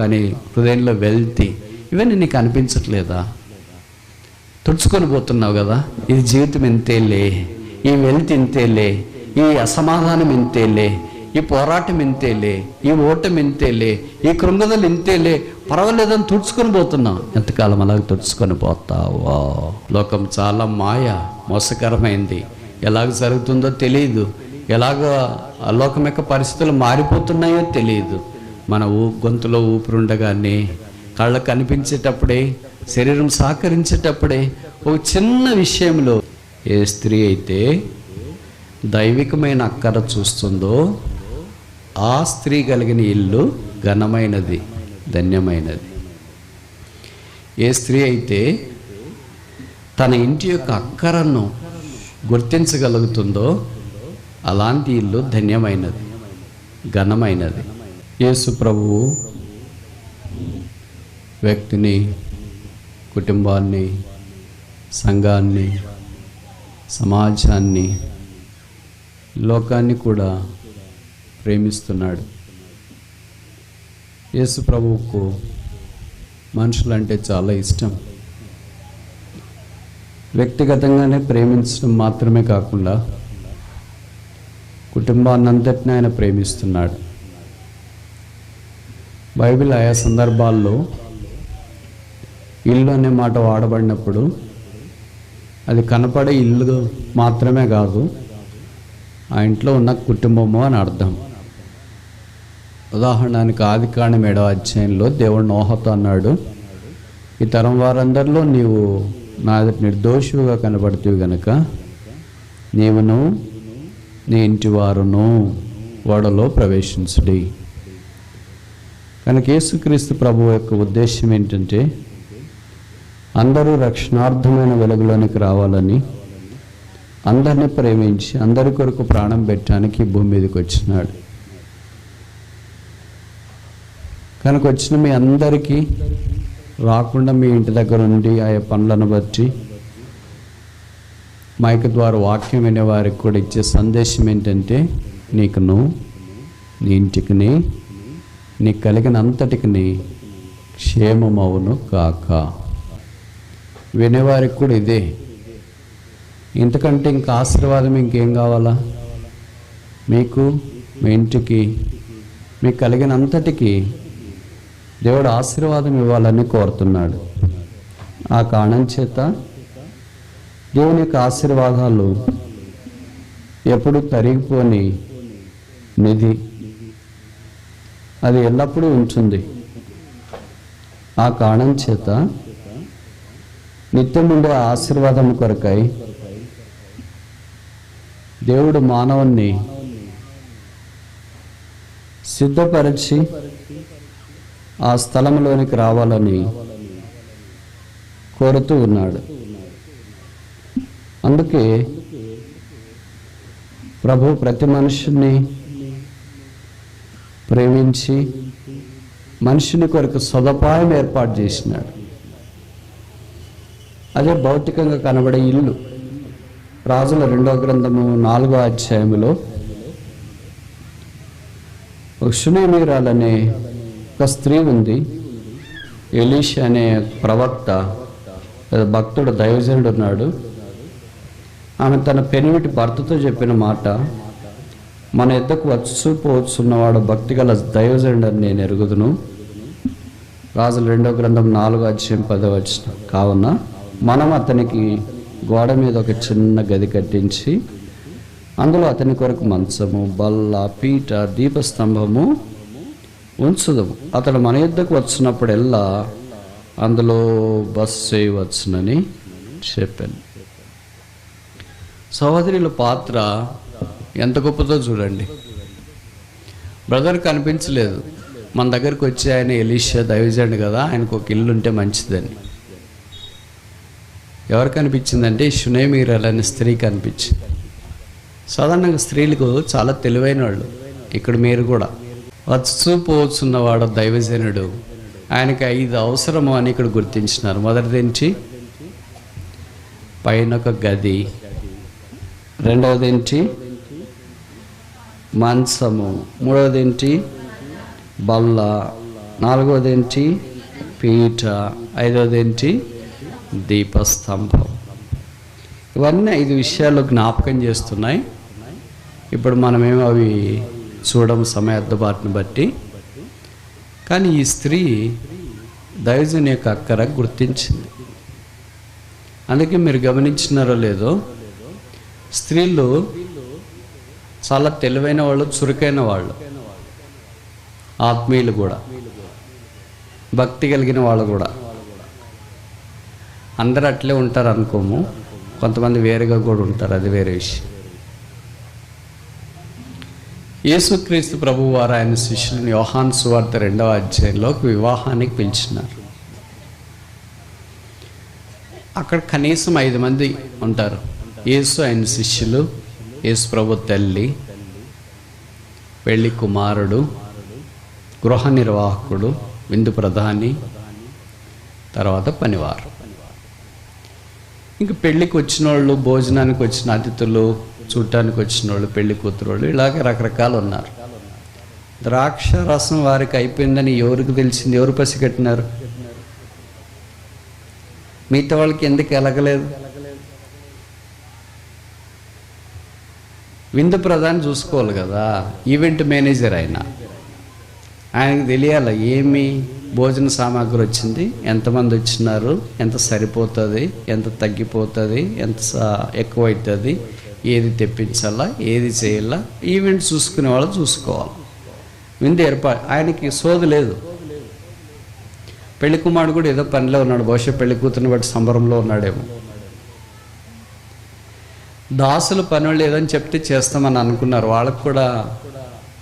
కానీ హృదయంలో వెల్తి ఇవన్నీ నీకు అనిపించట్లేదా? తుడుచుకొని పోతున్నావు కదా, ఇది జీవితం ఇంతేలే, ఈ వెల్తి ఇంతేలే, ఈ అసమాధానం ఇంతేలే, ఈ పోరాటం ఇంతేలే, ఈ ఓటమి ఇంతేలే, ఈ కృంగదలు ఇంతేలే, పర్వాలేదని తుడుచుకొని పోతున్నావు. ఎంతకాలం అలాగ తుడుచుకొని పోతావా? లోకం చాలా మాయ, మోసకరమైంది. ఎలాగ జరుగుతుందో తెలియదు, ఎలాగ ఆ లోకం యొక్క పరిస్థితులు మారిపోతున్నాయో తెలియదు. మన గొంతులో ఊపిరుండగానే, కళ్ళకు కనిపించేటప్పుడే, శరీరం సహకరించేటప్పుడే ఒక చిన్న విషయంలో ఏ స్త్రీ అయితే దైవికమైన అక్కర చూస్తుందో ఆ స్త్రీ కలిగిన ఇల్లు ఘనమైనది, ధన్యమైనది. ఏ స్త్రీ అయితే తన ఇంటి యొక్క అక్కరను గుర్తించగలుగుతుందో అలాంటి ఇల్లు ధన్యమైనది, ఘనమైనది. యేసు ప్రభువు వ్యక్తిని, కుటుంబాన్ని, సంఘాన్ని, సమాజాన్ని, లోకాన్ని కూడా ప్రేమిస్తున్నాడు. యేసు ప్రభువుకు మనుషులంటే చాలా ఇష్టం. వ్యక్తిగతంగానే ప్రేమించడం మాత్రమే కాకుండా కుటుంబాన్నంతటిని ఆయన ప్రేమిస్తున్నాడు. బైబిల్ ఆయా సందర్భాల్లో ఇల్లు అనే మాట వాడబడినప్పుడు అది కనపడే ఇల్లు మాత్రమే కాదు, ఆ ఇంట్లో ఉన్న కుటుంబము అని అర్థం. ఉదాహరణకి ఆదికాండం 7వ అధ్యాయంలో దేవుడు నోహతో అన్నాడు, ఈ తరం వారందరిలో నీవు నా నిర్దోషిగా కనబడుతూ గనుక నీవును నీ ఇంటి వారును ఓడలో ప్రవేశించుడి. కనుక యేసుక్రీస్తు ప్రభువు యొక్క ఉద్దేశం ఏంటంటే అందరూ రక్షణార్థమైన వెలుగులోనికి రావాలని, అందరిని ప్రేమించి అందరి కొరకు ప్రాణం పెట్టడానికి భూమి మీదకి వచ్చినాడు. కనుక వచ్చిన మీ అందరికీ రాకుండా మీ ఇంటి దగ్గర ఉండి ఆయా పనులను బట్టి మైక్ ద్వారా వాక్యం వినే వారికి కూడా ఇచ్చే సందేశం ఏంటంటే నీకును, నీ ఇంటికిని, నీకు కలిగిన అంతటికి క్షేమమవును కాక. వినేవారికి కూడా ఇదే. ఇంతకంటే ఇంకా ఆశీర్వాదం ఇంకేం కావాలా? మీకు, మీ ఇంటికి, మీకు కలిగిన అంతటికి దేవుడు ఆశీర్వాదం ఇవ్వాలని కోరుతున్నాడు. ఆ కారణం చేత దేవుని యొక్క ఆశీర్వాదాలు ఎప్పుడు తరిగిపోని నిధి, అది ఎల్లప్పుడూ ఉంటుంది. ఆ కారణం చేత నిత్యం ఉండే ఆశీర్వాదం కొరకై దేవుడు మానవుణ్ణి సిద్ధపరిచి ఆ స్థలంలోనికి రావాలని కోరుతూ ఉన్నాడు. అందుకే ప్రభు ప్రతి మనుషుని ప్రేమించి మనుషుని కొరకు సదుపాయం ఏర్పాటు చేసినాడు. అదే భౌతికంగా కనబడే ఇల్లు. రాజుల 2వ గ్రంథము 4వ అధ్యాయంలో ఒక షూనేమీరాలనే ఒక స్త్రీ ఉంది. ఎలీషా అనే ప్రవక్త, భక్తుడు, దైవజనుడు ఉన్నాడు. ఆమె తన పెనిమిటి భర్తతో చెప్పిన మాట, మన ఎద్దకు వచ్చిపోవచ్చున్నవాడు భక్తిగల దైవజనుడు అని నేను ఎరుగుదును. రాజుల 2వ గ్రంథం 4వ అధ్యాయం 10వ వచనం. కావున మనం అతనికి గోడ మీద ఒక చిన్న గది కట్టించి అందులో అతని కొరకు మంచము, బల్ల, పీట, దీపస్తంభము ఉంచుదాము. అతడు మన యుద్ధకు వచ్చినప్పుడెల్లా అందులో బస చేయవచ్చునని చెప్పాను. సహోదరుల పాత్ర ఎంత గొప్పదో చూడండి. బ్రదర్ కనిపించలేదు, మన దగ్గరికి వచ్చి ఆయన ఎలీషా దైవజనుడు కదా, ఆయనకు ఒక ఇల్లు ఉంటే మంచిదని. ఎవరు కనిపించిందంటే షూనేమీరాలు అనే స్త్రీ కనిపించింది. సాధారణంగా స్త్రీలకు చాలా తెలివైన వాళ్ళు. ఇక్కడ మీరు కూడా వచ్చుపోవచ్చున్నవాడు దైవజనుడు, ఆయనకి 5 అవసరము అని ఇక్కడ గుర్తించినారు. మొదటిదేంటి? పైన ఒక గది. రెండవదేంటి? మంచము. మూడవదేంటి? బల్ల. నాలుగోది ఏంటి? పీఠ. ఐదోది ఏంటి? దీపస్తంభం. ఇవన్నీ 5 విషయాలు జ్ఞాపకం చేస్తున్నాయి. ఇప్పుడు మనమేమో అవి చూడడం సమయార్థబాటును బట్టి. కానీ ఈ స్త్రీ దైవజన్ యొక్క అక్కర గుర్తించింది. అందుకే మీరు గమనించినారో లేదో, స్త్రీలు చాలా తెలివైన వాళ్ళు, చురుకైన వాళ్ళు, ఆత్మీయులు కూడా, భక్తి కలిగిన వాళ్ళు కూడా. అందరూ అట్లే ఉంటారు అనుకోము, కొంతమంది వేరుగా కూడా ఉంటారు, అది వేరే విషయం. యేసుక్రీస్తు ప్రభువు వారు ఆయన శిష్యులను యోహాను సువార్త 2వ అధ్యాయంలోకి వివాహానికి పిలిచినారు. అక్కడ కనీసం 5 మంది ఉంటారు. యేసు, ఆయన శిష్యులు, యేసు ప్రభు తల్లి, పెళ్లి కుమారుడు, గృహ నిర్వాహకుడు, విందు ప్రధాని, తర్వాత పనివారు. ఇంక పెళ్ళికి వచ్చిన వాళ్ళు, భోజనానికి వచ్చిన అతిథులు, చూడటానికి వచ్చిన వాళ్ళు, పెళ్లి కూతురు వాళ్ళు, ఇలాగే రకరకాలు ఉన్నారు. ద్రాక్ష రసం వారికి అయిపోయిందని ఎవరికి తెలిసింది? ఎవరు పసిగట్టినారు? మిగతా వాళ్ళకి ఎందుకు ఎలగలేదు? విందు ప్రధాని చూసుకోవాలి కదా, ఈవెంట్ మేనేజర్ ఆయనకు తెలియాలి ఏమి భోజన సామాగ్రి వచ్చింది, ఎంతమంది వచ్చినారు, ఎంత సరిపోతుంది, ఎంత తగ్గిపోతుంది, ఎంత ఎక్కువవుతుంది, ఏది తెప్పించాలా, ఏది చేయాలా, ఈవెంట్ చూసుకునే వాళ్ళు చూసుకోవాలి. విందు ఏర్పాటు ఆయనకి సోదు లేదు. పెళ్లి కుమారుడు కూడా ఏదో పనిలో ఉన్నాడు, బహుశా పెళ్లి కూతురుని బట్టి సంబరంలో ఉన్నాడేమో. దాసులు పని వాళ్ళు ఏదని చెప్తే చేస్తామని అనుకున్నారు, వాళ్ళకు కూడా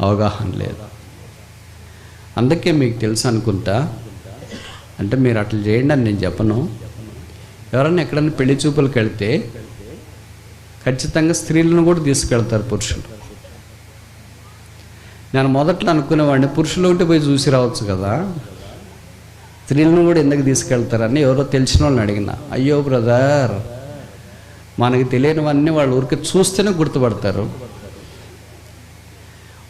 అవగాహన లేదు. అందుకే మీకు తెలుసు అనుకుంటా, అంటే మీరు అట్లా చేయండి అని నేను చెప్పను. ఎవరన్నా ఎక్కడన్నా పెళ్లి చూపులకు వెళ్తే ఖచ్చితంగా స్త్రీలను కూడా తీసుకెళ్తారు పురుషులు. నేను మొదట్లో అనుకునేవాడిని పురుషులు ఒకటి పోయి చూసి రావచ్చు కదా, స్త్రీలను కూడా ఎందుకు తీసుకెళ్తారని ఎవరో తెలిసిన వాళ్ళని అడిగిన. అయ్యో బ్రదర్, మనకి తెలియనివన్నీ వాళ్ళు ఊరికి చూస్తేనే గుర్తుపడతారు.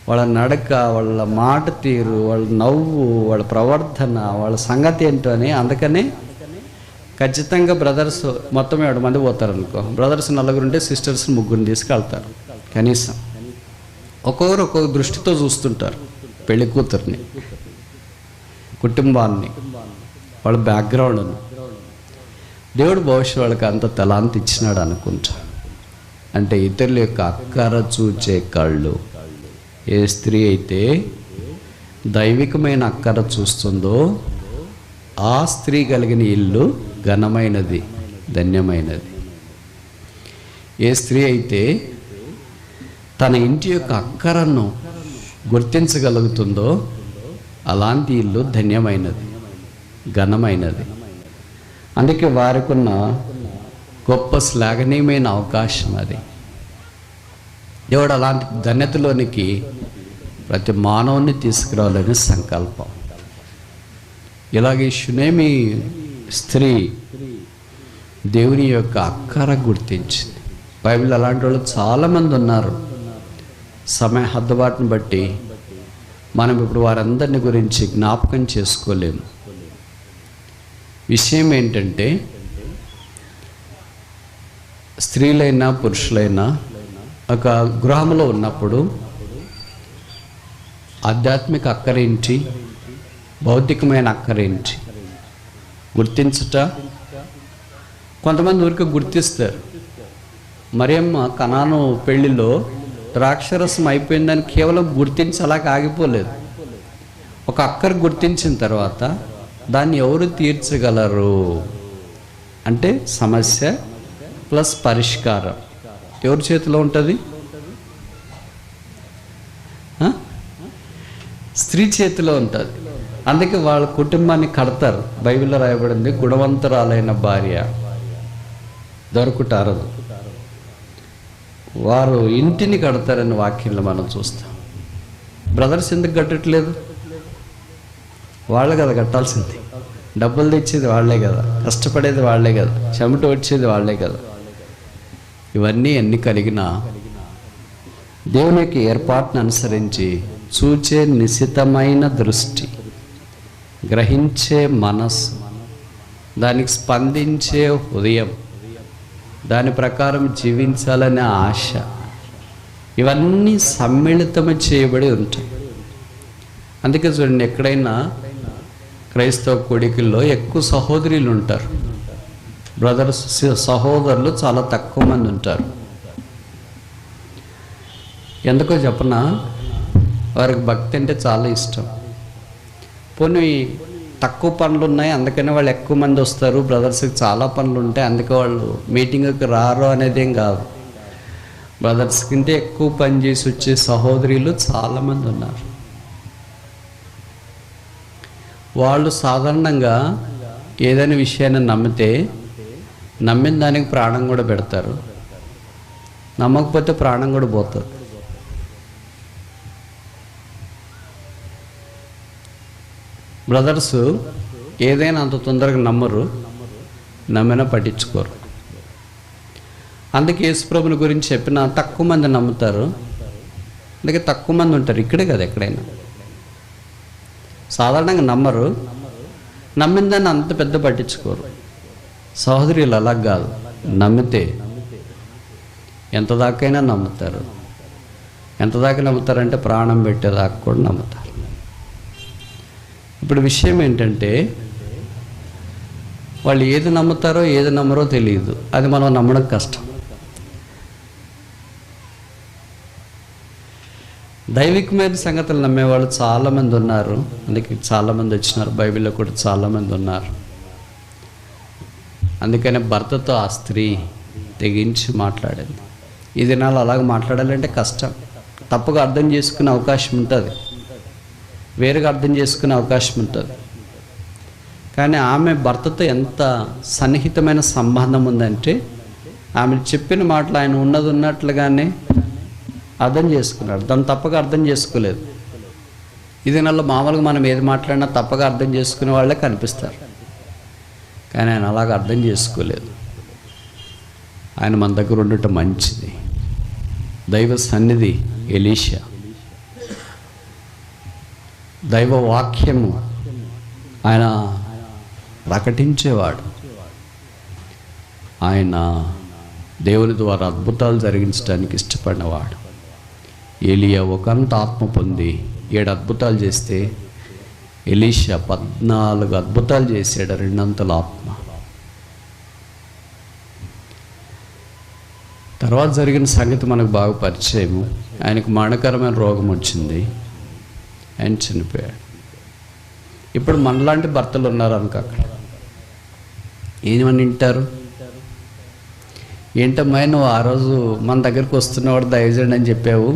వాళ్ళ నడక, వాళ్ళ మాట తీరు, వాళ్ళ నవ్వు, వాళ్ళ ప్రవర్తన, వాళ్ళ సంగతి ఏంటో అని. అందుకనే ఖచ్చితంగా బ్రదర్స్ మొత్తం 7 మంది పోతారు అనుకో, బ్రదర్స్ 4 ఉంటే సిస్టర్స్ 3 తీసుకెళ్తారు. కనీసం ఒక్కొక్కరు ఒక్కొక్క దృష్టితో చూస్తుంటారు పెళ్లి కూతుర్ని, కుటుంబాన్ని, వాళ్ళ బ్యాక్గ్రౌండ్ను. దేవుడు భవిష్యత్ వాళ్ళకి అంత తలాంత ఇచ్చినాడు అనుకుంటా. అంటే ఇతరుల యొక్క అక్కర చూచే కళ్ళు. ఏ స్త్రీ అయితే దైవికమైన అక్కర చూస్తుందో ఆ స్త్రీ కలిగిన ఇల్లు ఘనమైనది, ధన్యమైనది. ఏ స్త్రీ అయితే తన ఇంటి యొక్క అక్కరను గుర్తించగలుగుతుందో అలాంటి ఇల్లు ధన్యమైనది, ఘనమైనది. అందుకే వారికి ఉన్న గొప్ప శ్లాఘనీయమైన అవకాశం అది. దేవుడు అలాంటి ధన్యతలోనికి ప్రతి మానవుని తీసుకురావాలని సంకల్పం. ఇలాగే షునేమి స్త్రీ దేవుని యొక్క అక్కర గుర్తించింది. బైబిల్ అలాంటి వాళ్ళు చాలామంది ఉన్నారు. సమయ హద్దుబాటును బట్టి మనం ఇప్పుడు వారందరిని గురించి జ్ఞాపకం చేసుకోలేము. విషయం ఏంటంటే, స్త్రీలైనా పురుషులైనా ఒక గృహంలో ఉన్నప్పుడు ఆధ్యాత్మిక అక్కరేంటి, భౌతికమైన అక్కరేంటి గుర్తించుట. కొంతమంది ఊరికి గుర్తిస్తారు. మరియమ్మ కనాను పెళ్లిలో ద్రాక్షరసం అయిపోయిందని కేవలం గుర్తించి అలాగ ఆగిపోలేదు. ఒక అక్కర గుర్తించిన తర్వాత దాన్ని ఎవరు తీర్చగలరు అంటే సమస్య ప్లస్ పరిష్కారం ఎవరి చేతిలో ఉంటుంది? స్త్రీ చేతిలో ఉంటుంది. అందుకే వాళ్ళ కుటుంబాన్ని కడతారు. బైబిల్లో రాయబడింది, గుణవంతురాలైన భార్య దొరుకుటారదు, వారు ఇంటిని కడతారని వాక్యంలో మనం చూస్తాం. బ్రదర్స్ ఎందుకు కట్టట్లేదు? వాళ్ళే కదా కట్టాల్సింది. డబ్బులు తెచ్చేది వాళ్ళే కదా, కష్టపడేది వాళ్ళే కదా, చెమట వచ్చేది వాళ్ళే కదా. ఇవన్నీ ఎన్ని కలిగినా దేవునికి ఏర్పాటును అనుసరించి చూచే నిశితమైన దృష్టి, గ్రహించే మనస్సు, దానికి స్పందించే హృదయం, దాని ప్రకారం జీవించాలనే ఆశ, ఇవన్నీ సమ్మిళితం చేయబడి ఉంటాయి. అందుకే చూడండి, ఎక్కడైనా క్రైస్తవ కొడుకుల్లో ఎక్కువ సహోదరులు ఉంటారు, బ్రదర్స్ సహోదరులు చాలా తక్కువ మంది ఉంటారు. ఎందుకో చెప్పనా, వారికి భక్తి అంటే చాలా ఇష్టం. పోనీ తక్కువ పనులు ఉన్నాయి అందుకని వాళ్ళు ఎక్కువ మంది వస్తారు, బ్రదర్స్కి చాలా పనులు ఉంటాయి అందుకే వాళ్ళు మీటింగ్కి రారు అనేదేం కాదు. బ్రదర్స్ కంటే ఎక్కువ పని చేసి వచ్చే సహోదరులు చాలామంది ఉన్నారు. వాళ్ళు సాధారణంగా ఏదైనా విషయాన్ని నమ్మితే నమ్మిన దానికి ప్రాణం కూడా పెడతారు, నమ్మకపోతే ప్రాణం కూడా పోతుంది. బ్రదర్స్ ఏదైనా అంత తొందరగా నమ్మరు, నమ్మినా పట్టించుకోరు. అందుకే యేసుప్రభుని గురించి చెప్పిన తక్కువ మంది నమ్ముతారు, అందుకే తక్కువ మంది ఉంటారు. ఇక్కడే కదా ఎక్కడైనా సాధారణంగా నమ్మరు, నమ్మిన దాన్ని అంత పెద్ద పట్టించుకోరు. సహోదరులు అలా కాదు, నమ్మితే ఎంత దాకైనా నమ్ముతారు. ఎంత దాకా నమ్ముతారంటే ప్రాణం పెట్టేదాకా కూడా నమ్ముతారు. ఇప్పుడు విషయం ఏంటంటే, వాళ్ళు ఏది నమ్ముతారో ఏది నమ్మరో తెలియదు, అది మనం నమ్మడం కష్టం. దైవికమైన సంగతులు నమ్మేవాళ్ళు చాలామంది ఉన్నారు, అందుకే చాలామంది వచ్చినారు, బైబిల్లో కూడా చాలామంది ఉన్నారు. అందుకనే భర్తతో ఆ స్త్రీ తెగించి మాట్లాడింది. ఈ దినాలు అలాగ మాట్లాడాలంటే కష్టం, తప్పుగా అర్థం చేసుకునే అవకాశం ఉంటుంది, వేరుగా అర్థం చేసుకునే అవకాశం ఉంటుంది. కానీ ఆమె భర్తతో ఎంత సన్నిహితమైన సంబంధం ఉందంటే, ఆమె చెప్పిన మాటలు ఆయన ఉన్నట్లుగానే అర్థం చేసుకున్నాడు, దాన్ని తప్పగా అర్థం చేసుకోలేదు. ఇది నెలలో మామూలుగా మనం ఏది మాట్లాడినా తప్పగా అర్థం చేసుకునే వాళ్ళే కనిపిస్తారు, కానీ ఆయన అలాగ అర్థం చేసుకోలేదు. ఆయన మన దగ్గర ఉండటం మంచిది. దైవ సన్నిధి ఎలీషా, దైవ వాక్యము ఆయన ప్రకటించేవాడు. ఆయన దేవుని ద్వారా అద్భుతాలు జరిగించడానికి ఇష్టపడినవాడు. ఏలియా ఒకంత ఆత్మ పొంది 7 అద్భుతాలు చేస్తే ఎలీషా 14 అద్భుతాలు చేశాడు, 2 అంతల ఆత్మ. తర్వాత జరిగిన సంగతి మనకు బాగా పరిచయము. ఆయనకు మరణకరమైన రోగం వచ్చింది, ఆయన చనిపోయాడు. ఇప్పుడు మనలాంటి భర్తలు ఉన్నారు అనుకో, అక్కడ ఏమని వింటారు, ఏంటమ్మా నువ్వు ఆ రోజు మన దగ్గరికి వస్తున్నవాడు దయచేయండి అని చెప్పావు,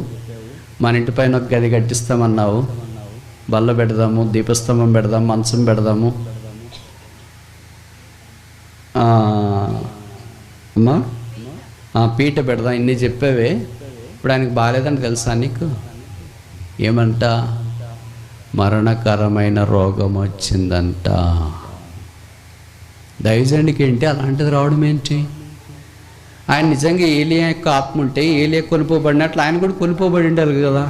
మన ఇంటి పైన ఒక గది కట్టిస్తామన్నావు, బల్ల పెడదాము, దీపస్తంభం పెడదాము, మంచం పెడదాము, అమ్మా పీట పెడదాం, ఇన్ని చెప్పావే, ఇప్పుడు ఆయనకు బాగాలేదని తెలుసా నీకు? ఏమంట, మరణకరమైన రోగం వచ్చిందంట. దైవజనుడికి ఏంటి అలాంటిది రావడం ఏంటి? ఆయన నిజంగా ఏలియా యొక్క ఆత్మ ఉంటే ఏలియా కొనిపోబడినట్లు ఆయన కూడా కొనిపోబడి ఉండాలి కదా,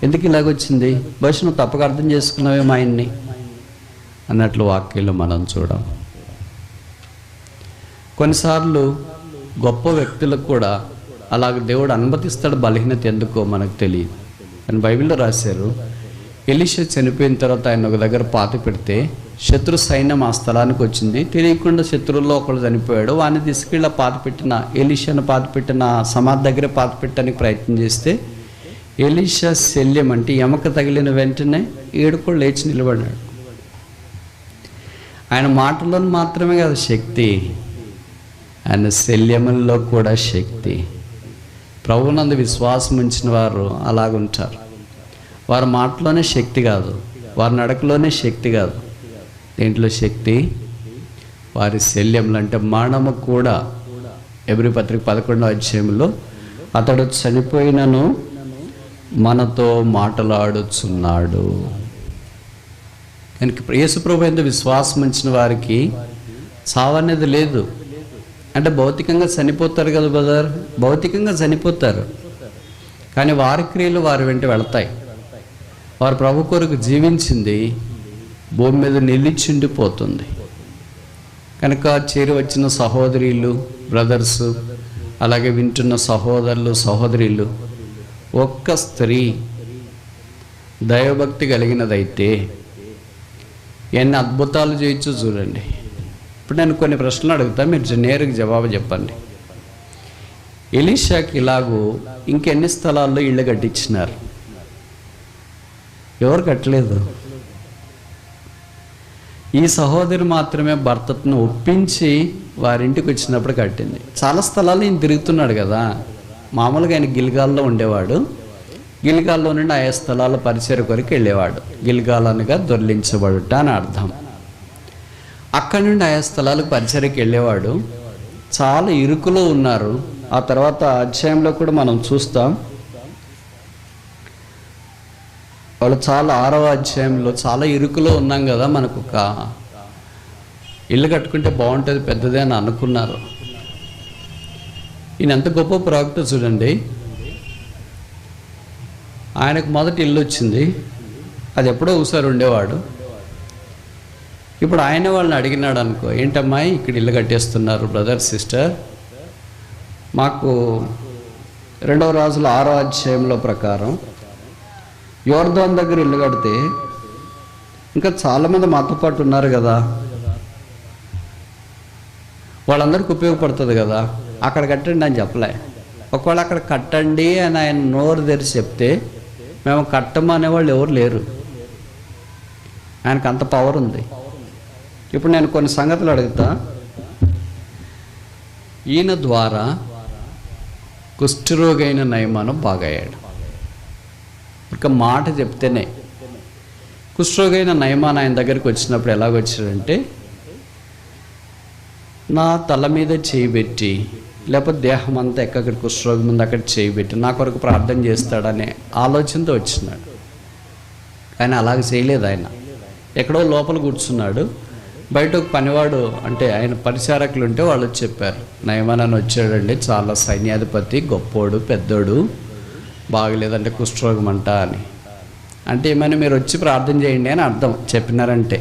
ఎందుకు ఇలాగొచ్చింది? బహుశా నువ్వు తప్పక అర్థం చేసుకున్నావేమో ఆయన్ని అన్నట్లు వాక్యంలో మనం చూడం. కొన్నిసార్లు గొప్ప వ్యక్తులకు కూడా అలాగ దేవుడు అనుమతిస్తాడు, బలహీనత ఎందుకో మనకు తెలియదు. కానీ బైబిల్లో రాశారు, ఎలీషా చనిపోయిన తర్వాత ఆయన ఒక దగ్గర పాతి పెడితే శత్రు సైన్యం ఆ స్థలానికి వచ్చింది, తెలియకుండా శత్రువుల్లో ఒకళ్ళు చనిపోయాడు, వాడిని తీసుకెళ్ళి ఎలీషాను పాతిపెట్టిన సమాధి దగ్గర పాతిపెట్టడానికి ప్రయత్నం చేస్తే ఎలీషా శల్యం అంటే ఎమక తగిలిన వెంటనే ఏడుకోడు లేచి నిలబడినాడు. ఆయన మాటల్లో మాత్రమే కాదు శక్తి, ఆయన శల్యముల్లో కూడా శక్తి. ప్రభువునందు విశ్వాసం ఉంచిన వారు అలాగుంటారు. వారి మాటలోనే శక్తి కాదు, వారి నడకలోనే శక్తి కాదు, దేంట్లో శక్తి? వారి శల్యములు అంటే మరణము కూడా. ఎబ్రీ పత్రిక 11వ అధ్యాయంలో అతడు చనిపోయినను మనతో మాటలాడుచున్నాడు. కనుక యేసుప్రభు యందు విశ్వాసం ఉంచిన వారికి చావనేది లేదు. అంటే భౌతికంగా చనిపోతారు కదా బ్రదర్, భౌతికంగా చనిపోతారు, కానీ వారి క్రియలు వారి వెంట వెళతాయి. వారు ప్రభు కొరకు జీవించింది భూమి మీద నిలిచిండిపోతుంది. కనుక చేరి వచ్చిన సహోదరులు, బ్రదర్స్, అలాగే వింటున్న సహోదరులు, సహోదరులు, ఒక్క స్త్రీ దైవభక్తి కలిగినదైతే ఎన్ని అద్భుతాలు చేయొచ్చు చూడండి. ఇప్పుడు నేను కొన్ని ప్రశ్నలు అడుగుతా, మీరు నేరుగా జవాబు చెప్పండి. ఎలీషాకి ఇలాగూ ఇంకెన్ని స్థలాల్లో ఇళ్ళు కట్టించినారు? ఎవరు కట్టలేదు. ఈ సహోదరి మాత్రమే భర్తను ఒప్పించి వారింటికి వచ్చినప్పుడు కట్టింది. చాలా స్థలాలు ఈయన తిరుగుతున్నాడు కదా. మామూలుగా ఆయన గిల్గాల్లో ఉండేవాడు. గిల్గాల్లో నుండి ఆయా స్థలాల పరిచయ కొరకు వెళ్ళేవాడు. గిల్గాల్ అనగా దొర్లించబడుట అని అర్థం. అక్కడి నుండి ఆయా స్థలాలకు పరిచయకి వెళ్ళేవాడు. చాలా ఇరుకులో ఉన్నారు. ఆ తర్వాత అధ్యాయంలో కూడా మనం చూస్తాం. వాళ్ళు చాలా 6వ అధ్యాయంలో చాలా ఇరుకులో ఉన్నాం కదా, మనకు ఒక ఇల్లు కట్టుకుంటే బాగుంటుంది, పెద్దదే అని అనుకున్నారు. ఈయన ఎంత గొప్ప ప్రవక్త చూడండి. ఆయనకు మొదటి ఇల్లు వచ్చింది, అది ఎప్పుడో ఒకసారి ఉండేవాడు. ఇప్పుడు ఆయన వాళ్ళని అడిగినాడు అనుకో, ఏంటమ్మాయి ఇక్కడ ఇల్లు కట్టేస్తున్నారు బ్రదర్, సిస్టర్? మాకు 2వ రాజుల 6వ అధ్యాయంలో ప్రకారం యోర్దాను దగ్గర ఇల్లు కడితే ఇంకా చాలామంది మాతో పాటు ఉన్నారు కదా, వాళ్ళందరికీ ఉపయోగపడుతుంది కదా, అక్కడ కట్టండి అని చెప్పలే. ఒకవేళ అక్కడ కట్టండి అని ఆయన నోరు తెరిచి చెప్తే మేము కట్టమనేవాళ్ళు ఎవరు లేరు. ఆయనకు అంత పవర్ ఉంది. ఇప్పుడు నేను కొన్ని సంగతులు అడుగుతా. ఈయన ద్వారా కుష్ఠరోగైన నయమానం బాగయ్యాడు. ఒక మాట చెప్తేనే. కుష్ఠరోగైన నయమాన్ ఆయన దగ్గరికి వచ్చినప్పుడు ఎలాగొచ్చాడంటే, నా తల మీద చేయి పెట్టి, లేకపోతే దేహం అంతా ఎక్కడ కుష్ఠరోగం ముందు అక్కడ చేయి పెట్టి నా కొరకు ప్రార్థన చేస్తాడనే ఆలోచనతో వచ్చినాడు. కానీ అలాగ చేయలేదు. ఆయన ఎక్కడో లోపల కూర్చున్నాడు. బయట ఒక పనివాడు, అంటే ఆయన పరిచారకులు ఉంటే వాళ్ళు చెప్పారు, నయమాన్ అని వచ్చాడండి, చాలా సైన్యాధిపతి, గొప్పోడు, పెద్దోడు, బాగలేదంటే కుష్ఠరోగం అంట అని. అంటే ఏమైనా మీరు వచ్చి ప్రార్థన చేయండి అని అర్థం చెప్పినారంటే,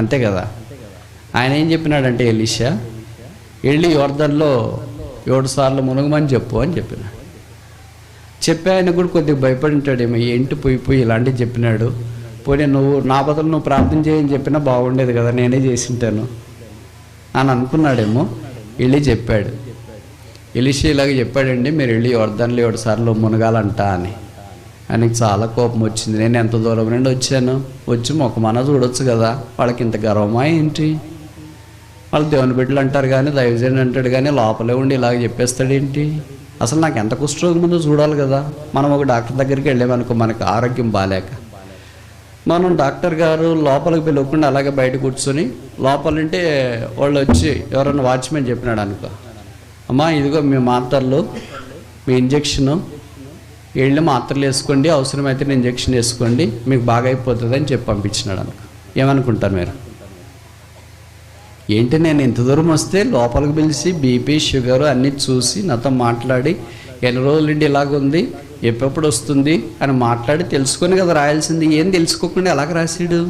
అంతే కదా. ఆయన ఏం చెప్పినాడంటే, ఎలీషా వెళ్ళి యోర్దానులో 7 సార్లు మునుగమని చెప్పు అని చెప్పినాడు. చెప్పి ఆయన కూడా కొద్దిగా భయపడి ఉంటాడేమో, ఏంటి పోయి ఇలాంటివి చెప్పినాడు, పోనీ నువ్వు నా బదులు నువ్వు ప్రార్థన చేయని చెప్పినా బాగుండేది కదా, నేనే చేసింటాను అని అనుకున్నాడేమో. వెళ్ళి చెప్పాడు. ఎలీషా ఇలాగ చెప్పాడండి, మీరు వెళ్ళి యోర్దానులో 7 సార్లు మునగాలంట అని. ఆయనకి చాలా కోపం వచ్చింది. నేను ఎంత దూరం నుండి వచ్చాను, వచ్చి మొక్కమన్నా చూడొచ్చు కదా, వాళ్ళకి ఇంత గర్వమా ఏంటి? వాళ్ళు దేవుని బిడ్డలు అంటారు కానీ, దైవజనుడు అంటాడు కానీ, లోపలే ఉండి ఇలాగ చెప్పేస్తాడేంటి? అసలు నాకు ఎంత కుష్ఠరోగం ముందు చూడాలి కదా. మనం ఒక డాక్టర్ దగ్గరికి వెళ్ళామనుకో, మనకు ఆరోగ్యం బాగాలేక, మనం డాక్టర్ గారు లోపలికి పిలవకుండా అలాగే బయట కూర్చొని, లోపలంటే వాళ్ళు వచ్చి ఎవరన్నా వాచ్మెన్ చెప్పినాడు అనుకో, అమ్మా ఇదిగో మీ మాత్రలు, మీ ఇంజక్షను, వెళ్ళి మాత్రలు వేసుకోండి, అవసరమైతే ఇంజక్షన్ వేసుకోండి, మీకు బాగా అయిపోతుంది అని చెప్పి పంపించినాడు అనుకో. ఏమనుకుంటారు మీరు? ఏంటి నేను ఇంత దూరం వస్తే లోపలికి పిలిచి బీపీ, షుగర్ అన్నీ చూసి నాతో మాట్లాడి, ఎన్ని రోజులు నుండి ఇలాగుంది, ఎప్పుడు వస్తుంది అని మాట్లాడి తెలుసుకొని కదా రాయాల్సింది. ఏం తెలుసుకోకుండా ఎలాగ రాసాడు?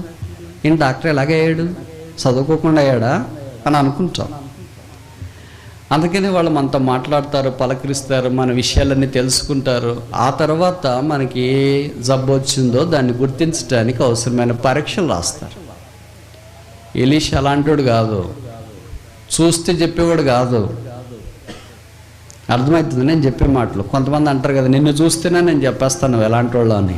ఏం డాక్టర్ ఎలాగయ్యాడు? చదువుకోకుండా అయ్యాడా అని అనుకుంటాం. అందుకని వాళ్ళు మనతో మాట్లాడతారు, పలకరిస్తారు, మన విషయాలన్నీ తెలుసుకుంటారు. ఆ తర్వాత మనకి ఏ జబ్బు వచ్చిందో దాన్ని గుర్తించడానికి అవసరమైన పరీక్షలు రాస్తారు. ఎలీషా అలాంటివాడు కాదు, చూస్తే చెప్పేవాడు కాదు. అర్థమవుతుంది నేను చెప్పే మాటలు. కొంతమంది అంటారు కదా, నిన్ను చూస్తేనే నేను చెప్పేస్తాను ఎలాంటి వాళ్ళు అని.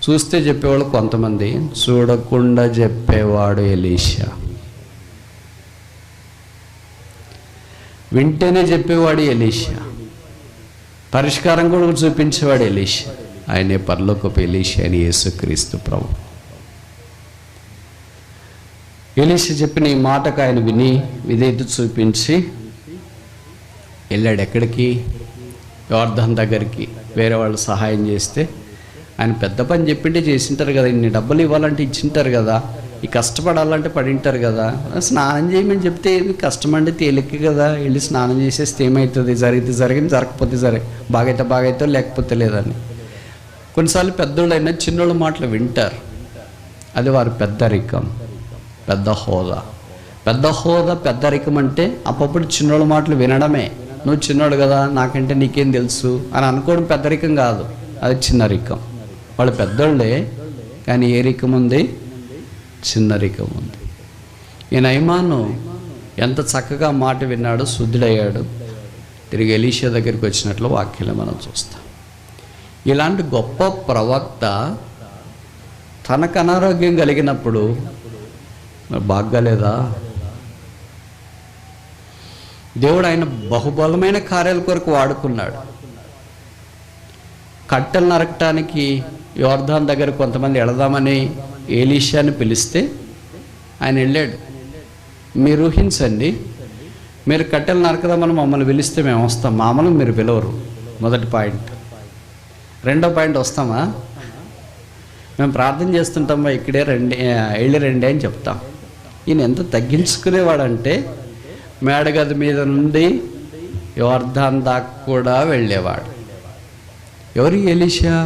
చూస్తే చెప్పేవాళ్ళు కొంతమంది, చూడకుండా చెప్పేవాడు ఎలీషా. వింటేనే చెప్పేవాడు ఎలీషా. పరిష్కారం కూడా చూపించేవాడు ఎలీషా. ఆయనే పరలోకపు ఎలీషా అని యేసుక్రీస్తు ప్రభు. ఎలీషా చెప్పిన ఈ మాటకు ఆయన విని విధేయత చూపించి వెళ్ళాడు. ఎక్కడికి? యోర్దాను దగ్గరికి. వేరే వాళ్ళు సహాయం చేస్తే ఆయన పెద్ద పని చెప్పింటే చేసింటారు కదా, ఇన్ని డబ్బులు ఇవ్వాలంటే ఇచ్చింటారు కదా, ఈ కష్టపడాలంటే పడింటారు కదా. స్నానం చేయమని చెప్తే ఏది కష్టం అంటే తేలిక కదా, వెళ్ళి స్నానం చేసేస్తే ఏమవుతుంది, జరిగితే జరిగింది, జరగకపోతే బాగైతే లేకపోతే లేదని. కొన్నిసార్లు పెద్దోళ్ళు అయినా చిన్నోళ్ళ మాటలు వింటారు. అది వారి పెద్దరికం, పెద్ద హోదా. పెద్ద హోదా, పెద్దరికం అంటే అప్పుడు చిన్నోళ్ళ మాటలు వినడమే. నువ్వు చిన్నోడు కదా, నాకంటే నీకేం తెలుసు అని అనుకోవడం పెద్దరికం కాదు, అది చిన్నరికం. వాళ్ళు పెద్దోళ్ళే, కానీ ఏ రికం ఉంది? చిన్నరికం ఉంది. ఈ నయమాను ఎంత చక్కగా మాట విన్నాడు, శుద్ధుడయ్యాడు, తిరిగి ఎలీషా దగ్గరికి వచ్చినట్లు వాక్యాలు మనం చూస్తాం. ఇలాంటి గొప్ప ప్రవక్త తనకు అనారోగ్యం కలిగినప్పుడు బాగాలేదా? దేవుడు ఆయన బహుబలమైన కార్యాల కొరకు వాడుకున్నాడు. కట్టెలు నరకటానికి యోర్దాను దగ్గర కొంతమంది వెళదామని ఎలీషాని పిలిస్తే ఆయన వెళ్ళాడు. మీరు ఊహించండి, మీరు కట్టెలు నరకదామని మమ్మల్ని పిలిస్తే మేము వస్తాం, మామూలు మీరు పిలవరు. మొదటి పాయింట్. రెండో పాయింట్, వస్తామా? మేము ప్రార్థన చేస్తుంటామా, ఇక్కడే రండి అని చెప్తాం. ఈయన ఎంత తగ్గించుకునేవాడంటే మేడగది మీద నుండి యోర్దాను దాకా కూడా వెళ్ళేవాడు. ఎవరి ఎలీషా?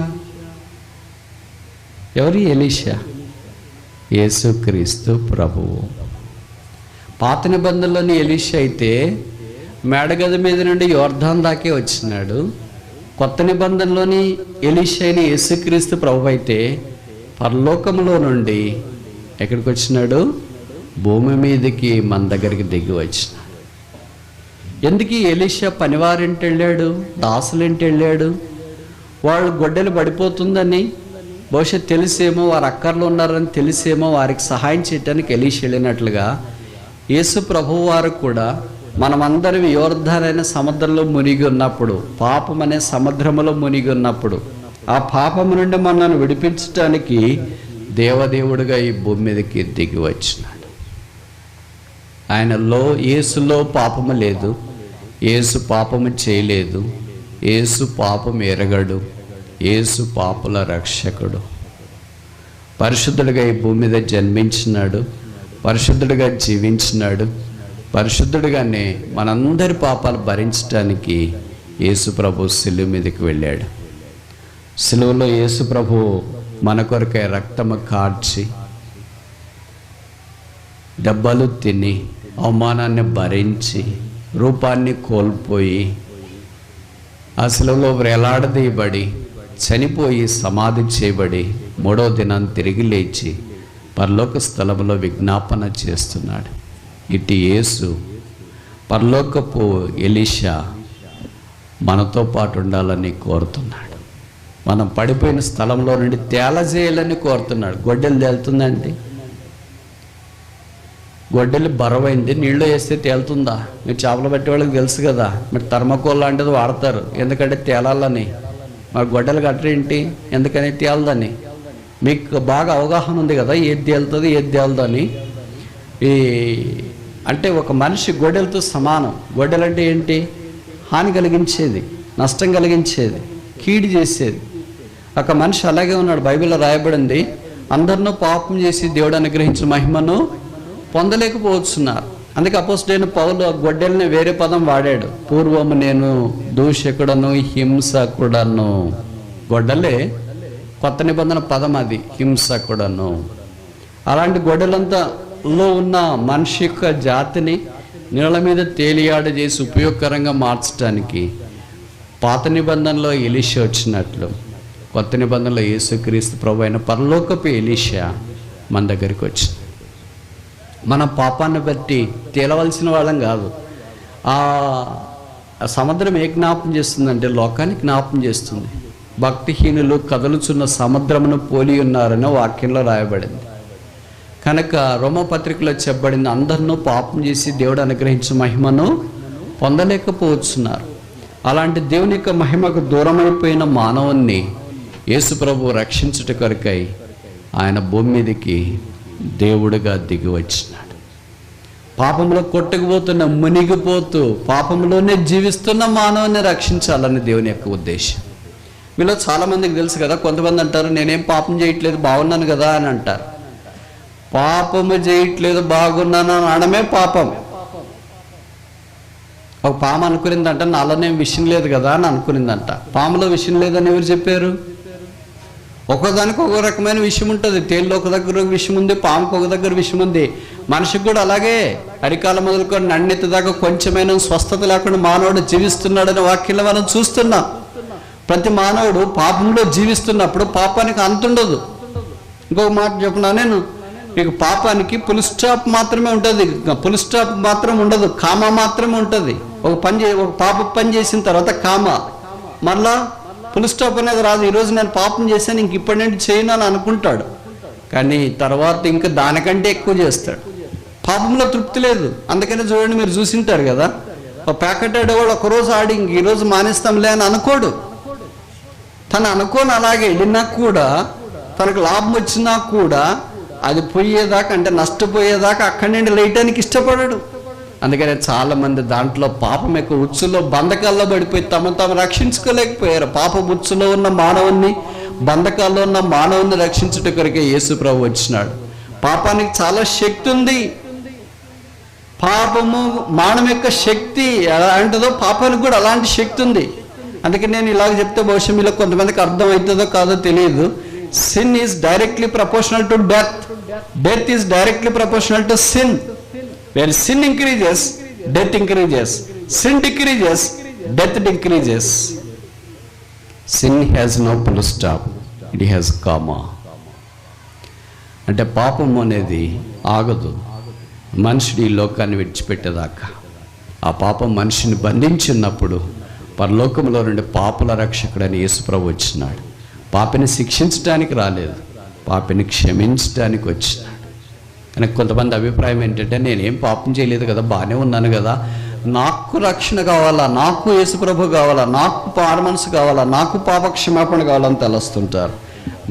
యేసుక్రీస్తు ప్రభువు. పాత నిబంధనలోని ఎలీషా అయితే మేడగది మీద నుండి యోర్దాను దాకే వచ్చినాడు. కొత్త నిబంధనలోని ఎలీషా అయిన యేసుక్రీస్తు ప్రభు అయితే పరలోకంలో నుండి ఎక్కడికి వచ్చినాడు? భూమి మీదకి మన దగ్గరికి దిగి వచ్చినాడు. ఎందుకు ఎలీషా పనివారింటి వెళ్ళాడు, దాసులింటి వెళ్ళాడు? వాళ్ళు గొడ్డలు పడిపోతుందని బహుశా తెలిసేమో, వారు అక్కర్లో ఉన్నారని తెలిసేమో వారికి సహాయం చేయడానికి ఎలీషా వెళ్ళినట్లుగా యేసు ప్రభువు వారు కూడా మనమందరం యోర్దాను సముద్రంలో మునిగి ఉన్నప్పుడు, పాపం అనే సముద్రంలో మునిగి ఉన్నప్పుడు, ఆ పాపము నుండి మనల్ని విడిపించడానికి దేవదేవుడిగా ఈ భూమి మీదకి దిగి వచ్చినాడు. యేసులో పాపము లేదు, యేసు పాపము చేయలేదు, యేసు పాపం ఎరగడు, యేసు పాపుల రక్షకుడు. పరిశుద్ధుడిగా ఈ భూమి మీద జన్మించినాడు, పరిశుద్ధుడిగా జీవించినాడు, పరిశుద్ధుడిగానే మనందరి పాపాలు భరించడానికి యేసు ప్రభు సిలువ మీదకి వెళ్ళాడు. సిలువలో యేసు ప్రభు మన కొరకై రక్తము కార్చి, దెబ్బలు తిని, అవమానాన్ని భరించి, రూపాన్ని కోల్పోయి, ఆ సిలువలో వేలాడదీయబడి, చనిపోయి, సమాధి చేయబడి, మూడో దినాన్ని తిరిగి లేచి పరలోక స్థలంలో విజ్ఞాపన చేస్తున్నాడు. ఇటు యేసు, పరలోకపు ఎలీషా మనతో పాటు ఉండాలని కోరుతున్నాడు. మనం పడిపోయిన స్థలంలో నుండి తేలజేయాలని కోరుతున్నాడు. గొడ్డలు తేలుతుందండి? గొడ్డలి బరువైంది, నీళ్ళు వేస్తే తేలుతుందా? మీరు చేపలు పట్టే వాళ్ళకి తెలుసు కదా, మీరు థర్మకోల్ లాంటిది వాడతారు, ఎందుకంటే తేలాలని. మరి గొడ్డలు కట్టరేంటి? ఎందుకని తేలదని. మీకు బాగా అవగాహన ఉంది కదా, ఏది తేలుతుంది ఏది తేలదని. అంటే ఒక మనిషి గొడ్డలతో సమానం. గొడ్డలు అంటే ఏంటి? హాని కలిగించేది, నష్టం కలిగించేది, కీడు చేసేది. ఒక మనిషి అలాగే ఉన్నాడు. బైబిల్లో రాయబడింది, అందరినూ పాపం చేసి దేవుడు అనుగ్రహించిన మహిమను పొందలేకపోతున్నారు. అందుకే అపోస్తలుడైన పౌలు గొడ్డెల్ని వేరే పదం వాడాడు. పూర్వము నేను దూషకుడను, హింసకుడను. గొడ్డలే కొత్త నిబంధన పదం, అది హింసకుడను. అలాంటి గొడ్డలంతలో ఉన్న మనిషి యొక్క జాతిని నీళ్ళ మీద తేలియాడ చేసి ఉపయోగకరంగా మార్చడానికి పాత నిబంధనలో ఎలీషా వచ్చినట్లు కొత్త నిబంధనలో యేసుక్రీస్తు ప్రభు అయిన పరలోకపు ఎలీషా మన దగ్గరికి వచ్చింది. మన పాపాన్ని బట్టి తేలవలసిన వాళ్ళం కాదు. ఆ సముద్రం ఏ జ్ఞాపం చేస్తుందంటే లోకానికి జ్ఞాపం చేస్తుంది. భక్తిహీనులు కదలుచున్న సముద్రమును పోలి ఉన్నారని వాక్యంలో రాయబడింది. కనుక రోమపత్రికలో చెప్పబడింది, అందరినూ పాపం చేసి దేవుడు అనుగ్రహించిన మహిమను పొందలేకపోతున్నారు. అలాంటి దేవుని యొక్క మహిమకు దూరమైపోయిన మానవుణ్ణి యేసు ప్రభు రక్షించుట కొరకై ఆయన భూమి మీదకి దేవుడిగా దిగి వచ్చినాడు. పాపంలో కొట్టుకుపోతున్న, మునిగిపోతూ పాపంలోనే జీవిస్తున్న మానవుని రక్షించాలని దేవుని యొక్క ఉద్దేశం. మీలో చాలామందికి తెలుసు కదా, కొంతమంది అంటారు నేనేం పాపం చేయట్లేదు, బాగున్నాను కదా అని అంటారు. పాపము చేయట్లేదు, బాగున్నాను అని అనడమే పాపం. ఒక పాము అనుకునిందంట, నాలోనేం విషయం లేదు కదా అని అనుకునిందంట. పాములో విషయం లేదని ఎవరు చెప్పారు? ఒక్కోదానికి ఒక రకమైన విషయం ఉంటుంది. తేలిలో ఒక దగ్గర విషయం ఉంది, పాముకు ఒక దగ్గర విషయం ఉంది. మనిషికి కూడా అలాగే అరికాల మొదలుకొని నన్నెత్తి దాకా కొంచెమైనా స్వస్థత లేకుండా మానవుడు జీవిస్తున్నాడనే వాక్యంలో మనం చూస్తున్నాం. ప్రతి మానవుడు పాపంలో జీవిస్తున్నప్పుడు పాపానికి అంతుండదు. ఇంకొక మాట చెప్తున్నా నేను, మీకు పాపానికి పుల్ స్టాప్ మాత్రమే ఉంటుంది, పుల్ స్టాప్ మాత్రం ఉండదు, కామా మాత్రమే ఉంటుంది. ఒక పాప పని చేసిన తర్వాత కామా, మళ్ళా పుల్ స్టాప్ అనేది రాదు. ఈరోజు నేను పాపం చేశాను, ఇంక ఇప్పటి నుండి చేయను అని అనుకుంటాడు, కానీ తర్వాత ఇంకా దానికంటే ఎక్కువ చేస్తాడు. పాపంలో తృప్తి లేదు. అందుకనే చూడండి, మీరు చూసింటారు కదా, ఒక ప్యాకెట్ ఆడేవాడు ఒకరోజు ఆడి ఇంక ఈరోజు మానేస్తాంలే అని అనుకోడు. తను అనుకోని అలాగే వెళ్ళినా కూడా, తనకు లాభం వచ్చినా కూడా అది పోయేదాకా, అంటే నష్టపోయేదాకా అక్కడి నుండి లేయటానికి ఇష్టపడడు. అందుకనే చాలామంది దాంట్లో పాపం యొక్క ఉచ్చులో బంధకాల్లో పడిపోయి తమ రక్షించుకోలేకపోయారు. పాప ఉచ్చులో ఉన్న మానవుని, బంధకాల్లో ఉన్న మానవుని రక్షించుట కొరకే యేసు ప్రభు వచ్చినాడు. పాపానికి చాలా శక్తి ఉంది. పాపము మానవ యొక్క శక్తి ఎలా ఉంటుందో పాపానికి కూడా అలాంటి శక్తి ఉంది. అందుకే నేను ఇలాగ చెప్తే బహుశా మీలో కొంతమందికి అర్థం అవుతుందో కాదో తెలియదు. Sin is directly proportional to death, death is directly proportional to sin. Where sin increases, death increases. Sin decreases, death decreases. Sin has no full stop, it has comma. అంటే పాపం అనేది ఆగదు మనుషుడు ఈ లోకాన్ని విడిచిపెట్టేదాకా. ఆ పాపం మనిషిని బంధించున్నప్పుడు పరలోకంలో నుండి పాపుల రక్షకుడని యేసుప్రభు వచ్చినాడు. పాపిని శిక్షించడానికి రాలేదు, పాపిని క్షమించడానికి వచ్చినాడు. కానీ కొంతమంది అభిప్రాయం ఏంటంటే, నేనేం పాపం చేయలేదు కదా, బాగానే ఉన్నాను కదా, నాకు రక్షణ కావాలా, నాకు యేసుప్రభు కావాలా, నాకు పారమనసు కావాలా, నాకు పాప క్షమాపణ కావాలని తెలుస్తుంటారు.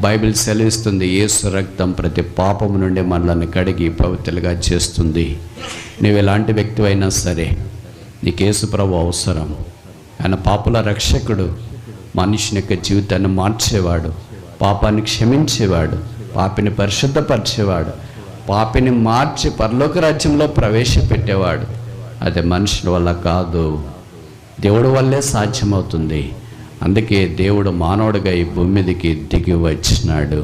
బైబిల్ సెలవిస్తుంది, యేసు రక్తం ప్రతి పాపము నుండి మనల్ని కడిగి పవిత్రులుగా చేస్తుంది. నువ్వు ఎలాంటి వ్యక్తి అయినా సరే నీకు యేసుప్రభు అవసరం. ఆయన పాపుల రక్షకుడు, మనిషిని యొక్క జీవితాన్ని మార్చేవాడు, పాపాన్ని క్షమించేవాడు, పాపిని పరిశుద్ధపరిచేవాడు, పాపిని మార్చి పరలోక రాజ్యంలో ప్రవేశపెట్టేవాడు. అది మనుషుల వల్ల కాదు, దేవుడి వల్లే సాధ్యమవుతుంది. అందుకే దేవుడు మానవుడిగా ఈ భూమి మీదకి దిగి వచ్చినాడు.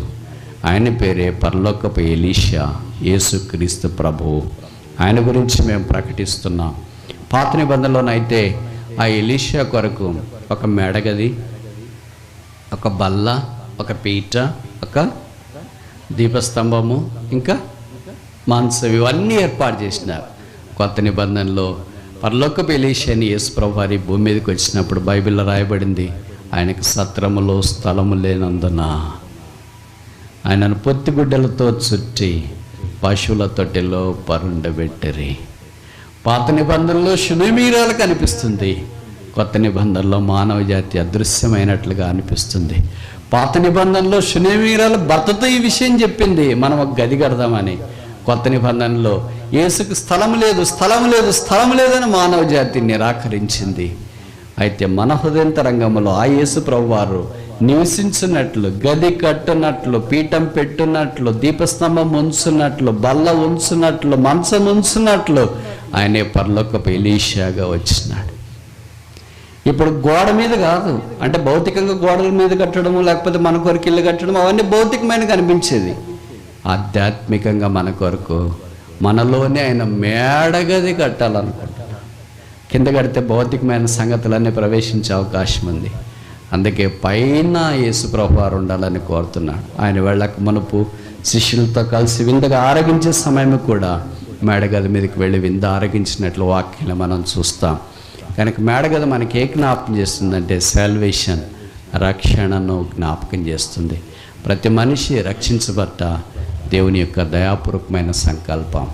ఆయన పేరే పరలోకపు ఎలీషా, యేసుక్రీస్తు ప్రభువు. ఆయన గురించి మేము ప్రకటిస్తున్నాం. పాత నిబంధనలోనైతే ఆ ఎలీషా కొరకు ఒక మేడగది, ఒక బల్ల, ఒక పీట, ఒక దీపస్తంభము, ఇంకా మాంసం, ఇవన్నీ ఏర్పాటు చేసినారు. కొత్త నిబంధనలో పరలోకపు ఎలీషాని యేసుప్రభు వారి భూమి మీదకి వచ్చినప్పుడు బైబిల్లో రాయబడింది, ఆయనకు సత్రములో స్థలము లేనందున ఆయనను పొత్తిగుడ్డలతో చుట్టి పశువుల తొట్టెలో పరుండబెట్టరి. పాత నిబంధనలో శునమీరాలు కనిపిస్తుంది, కొత్త నిబంధనలో మానవ జాతి అదృశ్యమైనట్లుగా అనిపిస్తుంది. పాత నిబంధనలో శునమీరాలు భర్తతో ఈ విషయం చెప్పింది, మనం ఒక గది కడదామని. కొత్త నిబంధనలో యేసుకు స్థలం లేదు, స్థలం లేదు, స్థలం లేదని మానవ జాతి నిరాకరించింది. అయితే మన హృదయంతరంగంలో ఆ యేసు ప్రభు వారు నివసించినట్లు, గది కట్టునట్లు, పీఠం పెట్టున్నట్లు, దీపస్తంభం ఉంచున్నట్లు, బల్ల ఉంచున్నట్లు, మంచం ఉంచున్నట్లు ఆయనే పరలోకపు ఎలీషాగా వచ్చినాడు. ఇప్పుడు గోడ మీద కాదు, అంటే భౌతికంగా గోడల మీద కట్టడము, లేకపోతే మన కొరకు ఇల్లు కట్టడం, అవన్నీ భౌతికమైన కనిపించేది. ఆధ్యాత్మికంగా మన కొరకు మనలోనే ఆయన మేడగది కట్టాలనుకుంటున్నాడు. కింద కడితే భౌతికమైన సంగతులన్నీ ప్రవేశించే అవకాశం ఉంది. అందుకే పైన యేసుప్రభు వారు ఉండాలని కోరుతున్నాడు. ఆయన వెళ్ళక మునుపు శిష్యులతో కలిసి విందుగా ఆరగించే సమయం కూడా మేడగది మీదకి వెళ్ళి విందు ఆరగించినట్లు వాక్యాలు మనం చూస్తాం. కనుక మేడగది మనకి ఏ జ్ఞాపకం చేస్తుందంటే సాల్వేషన్, రక్షణను జ్ఞాపకం చేస్తుంది. ప్రతి మనిషి రక్షించబట్ట దేవుని యొక్క దయాపూర్వకమైన సంకల్పం.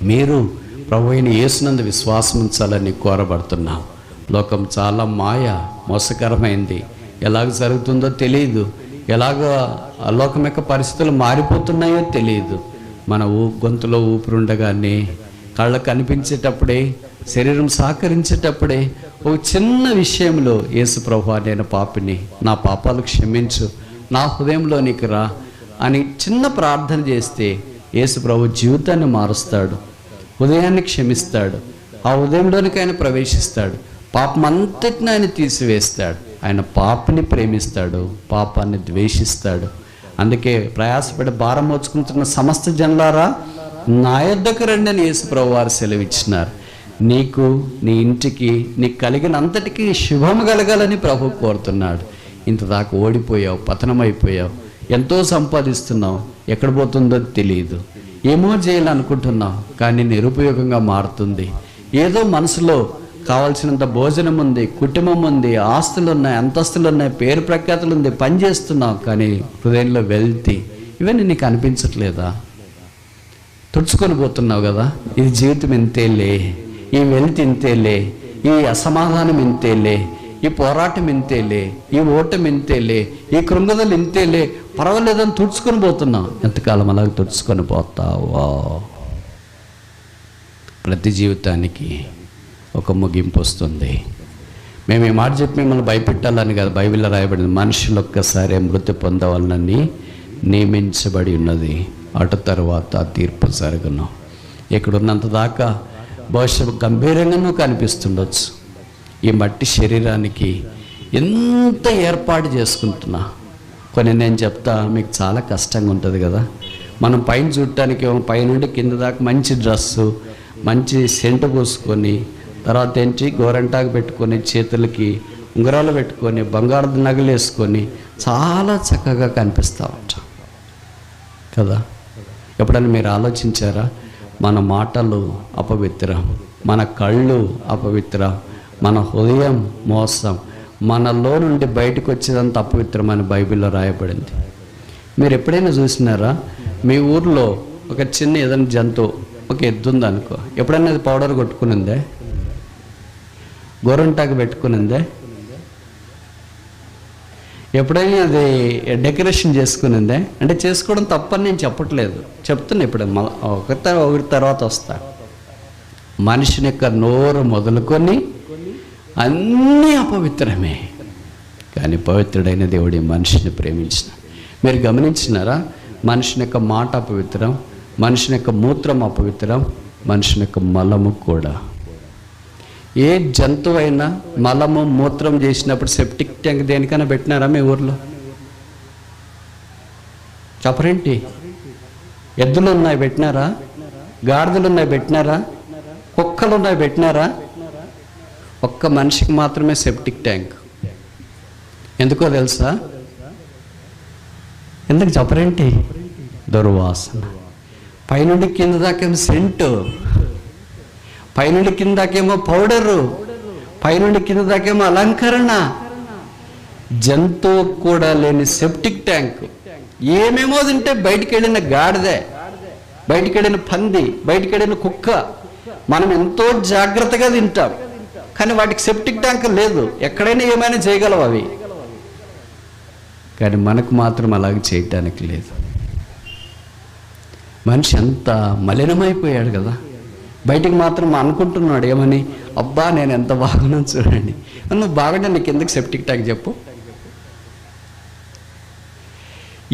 మీరు ప్రభు అయిన యేసునందు విశ్వాసం ఉంచాలని కోరబడుతున్నాం. లోకం చాలా మాయ, మోసకరమైంది, ఎలాగ జరుగుతుందో తెలియదు, ఎలాగ లోకం యొక్క పరిస్థితులు మారిపోతున్నాయో తెలియదు. మన గొంతులో ఊపిరుండగానే, కళ్ళకు కనిపించేటప్పుడే, శరీరం సహకరించేటప్పుడే ఒక చిన్న విషయంలో యేసు ప్రభువా నేను పాపిని, నా పాపాలు క్షమించు, నా హృదయంలోనికి రా అని చిన్న ప్రార్థన చేస్తే యేసు ప్రభు జీవితాన్ని మారుస్తాడు, హృదయాన్ని క్షమిస్తాడు, ఆ హృదయంలోనికి ఆయన ప్రవేశిస్తాడు, పాపం అంతటిని ఆయన తీసివేస్తాడు. ఆయన పాపిని ప్రేమిస్తాడు, పాపాన్ని ద్వేషిస్తాడు. అందుకే ప్రయాసపడి భారం మోచుకుంటున్న సమస్త జనులారా నా యొద్దకు రండి అని యేసు ప్రభువు వారు సెలవిచ్చినారు. నీకు, నీ ఇంటికి, నీకు కలిగిన అంతటికీ శుభము కలగాలని ప్రభు కోరుతున్నాడు. ఇంతదాకా ఓడిపోయావు, పతనమైపోయావు, ఎంతో సంపాదిస్తున్నావు, ఎక్కడ పోతుందో తెలియదు, ఏమో చేయాలనుకుంటున్నావు, కానీ నిరుపయోగంగా మారుతుంది. ఏదో మనసులో కావాల్సినంత భోజనం ఉంది, కుటుంబం ఉంది, ఆస్తులు ఉన్నాయి, అంతస్తులు ఉన్నాయి, పేరు ప్రఖ్యాతులు ఉంది, పని చేస్తున్నావు, కానీ హృదయంలో వెల్తి ఇవన్నీ నీకు అనిపించట్లేదా? తుడుచుకొని పోతున్నావు కదా, ఇది జీవితం ఇంతేలే, ఈ వెల్తి ఇంతేలే, ఈ అసమాధానం ఇంతేలే, ఈ పోరాటం ఇంతేలే, ఈ ఓటమి ఇంతేలే, ఈ కృంగదలు ఇంతేలే, పర్వాలేదని తుడుచుకొని పోతున్నావు. ఎంతకాలం అలాగ తుడుచుకొని పోతావా? ప్రతి జీవితానికి ఒక ముగింపు వస్తుంది. మేము ఈ మాట చెప్పి మిమ్మల్ని భయపెట్టాలని కాదు, బైబిల్లో రాయబడింది మనుషులు ఒక్కసారి మృతి పొందవాలని నియమించబడి ఉన్నది, అటు తర్వాత తీర్పు జరగను. ఇక్కడున్నంత దాకా బహుశా గంభీరంగానూ కనిపిస్తుండొచ్చు. ఈ మట్టి శరీరానికి ఎంత ఏర్పాటు చేసుకుంటున్నా, కొన్ని నేను చెప్తా, మీకు చాలా కష్టంగా ఉంటుంది కదా. మనం పైన చూడటానికి పైనుండి కింద దాకా మంచి డ్రెస్సు, మంచి సెంటు పూసుకొని, తర్వాత ఏంటి గోరంటాకు పెట్టుకొని, చేతులకి ఉంగరాలు పెట్టుకొని, బంగారు నగలు వేసుకొని చాలా చక్కగా కనిపిస్తూ ఉంటాం కదా. ఎప్పుడైనా మీరు ఆలోచించారా? మన మాటలు అపవిత్రం, మన కళ్ళు అపవిత్రం, మన హృదయం మోసం, మనలో నుండి బయటకు వచ్చేదంత అపవిత్రమని బైబిల్లో రాయబడింది. మీరు ఎప్పుడైనా చూసినారా? మీ ఊర్లో ఒక చిన్న ఏదైనా జంతువు, ఒక ఎద్దు ఉందనుకో, ఎప్పుడైనా అది పౌడర్ కొట్టుకునిందే, గోరంటాకు పెట్టుకునిందే, ఎప్పుడైనా అది డెకరేషన్ చేసుకునిందే? అంటే చేసుకోవడం తప్పని నేను చెప్పట్లేదు, చెప్తున్నా. ఇప్పుడు ఒకరి తర్వాత వస్తా. మనిషిని యొక్క నోరు మొదలుకొని అన్నీ అపవిత్రమే, కానీ పవిత్రుడైన దేవుడి మనిషిని ప్రేమించిన. మీరు గమనించినారా? మనిషిని యొక్క మాట అపవిత్రం, మనిషిని యొక్క మూత్రం అపవిత్రం, మనిషిని యొక్క మలము కూడా. ఏ జంతువు అయినా మలము మూత్రం చేసినప్పుడు సెప్టిక్ ట్యాంక్ దేనికైనా పెట్టినారా మీ ఊర్లో? చెప్పరేంటి? ఎద్దులు ఉన్నాయి పెట్టినారా? గాడిదలు ఉన్నాయి పెట్టినారా? కుక్కలు ఉన్నాయి పెట్టినారా? ఒక్క మనిషికి మాత్రమే సెప్టిక్ ట్యాంక్. ఎందుకో తెలుసా? ఎందుకు చెప్పరేంటి? దుర్వాసన. పైనుండి కింద దాకేమో సెంటు, పైనుండి కింద దాకేమో పౌడరు, పైనుండి కింద దాకేమో అలంకరణ. జంతువు కూడా లేని సెప్టిక్ ట్యాంక్. ఏమేమో తింటే బయటికి వెళ్ళిన గాడిదే, బయటికి వెళ్ళిన పంది, బయటికి వెళ్ళిన కుక్క, మనం ఎంతో జాగ్రత్తగా తింటాం, కానీ వాటికి సెప్టిక్ ట్యాంక్ లేదు. ఎక్కడైనా ఏమైనా చేయగలవు అవి, కానీ మనకు మాత్రం అలాగే చేయటానికి లేదు. మనిషి అంత మలినమైపోయాడు కదా. బయటికి మాత్రం అనుకుంటున్నాడు ఏమని, అబ్బా నేను ఎంత బాగున్నాను చూడండి. నువ్వు బాగుంటే నీకు ఎందుకు సెప్టిక్ ట్యాంక్ చెప్పు?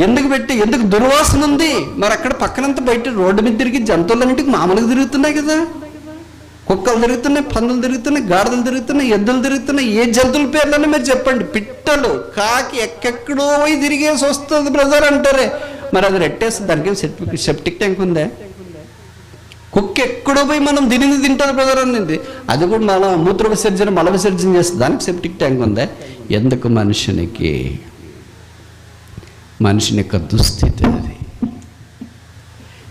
ఎందుకు పెట్టి, ఎందుకు దుర్వాసన ఉంది? మరి అక్కడ పక్కనంతా బయట రోడ్డు మీద తిరిగి జంతువులన్నింటికి మామూలుగా తిరుగుతున్నాయి కదా. కుక్కలు తిరుగుతున్నాయి, పందులు తిరుగుతున్నాయి, గాడిదలు తిరుగుతున్నాయి, ఎద్దులు తిరుగుతున్నాయి. ఏ జంతువుల పేర్లన్నా మీరు చెప్పండి. పిట్టలు, కాకి ఎక్కడో పోయి తిరిగేసి వస్తుంది బ్రదర్ అంటారే, మరి అది రెట్టేస్తుంది. దానికి సెప్టిక్ ట్యాంక్ ఉందే? కుక్క ఎక్కడో పోయి మనం తినింది తింటుంది బ్రదర్ అనింది, అది కూడా మూత్ర విసర్జన, మల విసర్జన చేస్తుంది, దానికి సెప్టిక్ ట్యాంక్ ఉందే? ఎందుకు? మనిషిని యొక్క దుస్థితి అది.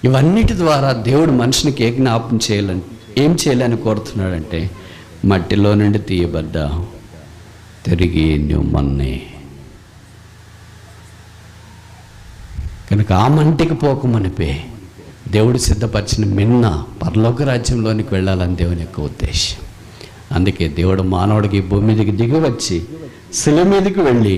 ఇవన్నిటి ద్వారా దేవుడు మనిషినికి ఏ జ్ఞాపం చేయాలని, ఏం చేయాలని కోరుతున్నాడంటే, మట్టిలో నుండి తీయబడ్డా తిరిగి నువ్వు మన్నే. కనుక ఆ మంటికి పోకమనిపే దేవుడు సిద్ధపరిచిన మిన్న పరలోక రాజ్యంలోనికి వెళ్ళాలని దేవుని యొక్క ఉద్దేశం. అందుకే దేవుడు మానవుడికి భూమి మీదకి దిగి వచ్చి శిల మీదకి వెళ్ళి